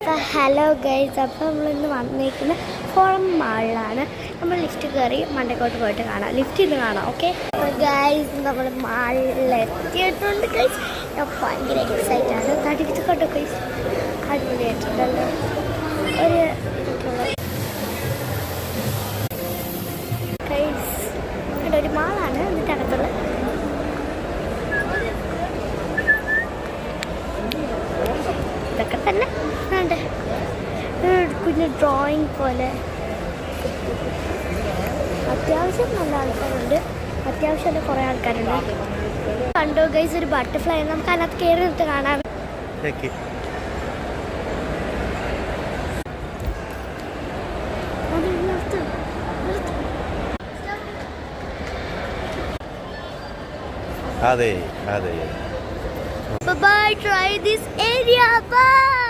Hello guys, അപ്പോൾ നമ്മളിന്ന് വന്നിരിക്കുന്ന ഫോറം മാളിലാണ്. നമ്മൾ ലിഫ്റ്റ് കയറി മണ്ടക്കോട്ട് പോയിട്ട് കാണാം, ലിഫ്റ്റിൽ നിന്ന് കാണാം. ഓക്കെ ഗൈസ്, നമ്മൾ മാളിലെത്തിയിട്ടുണ്ട് ഗൈസ്. ഞാൻ ഭയങ്കര എക്സൈറ്റ് ആണ്. തടിച്ചോട്ടോ ഗൈസ്, അടിപൊളിയായിട്ടുണ്ടല്ലോ. ഗൈസ് ഇവിടെ ഒരു മാളാണ്, എന്നിട്ട് അകത്തുള്ള ഇതൊക്കെ തന്നെ ഉണ്ട്. കുഞ്ഞ് ഡ്രോയിങ് പോലെ അത്യാവശ്യം നല്ല ആൾക്കാരുണ്ട്, അത്യാവശ്യം കുറേ ആൾക്കാരുണ്ട്. കണ്ടോ ഗൈസ്, ഒരു ബട്ടർഫ്ലൈ. നമുക്ക് അതിനകത്ത് കയറി നിർത്തി കാണാം. അതെ അതെ. Bye, try this area. Bye.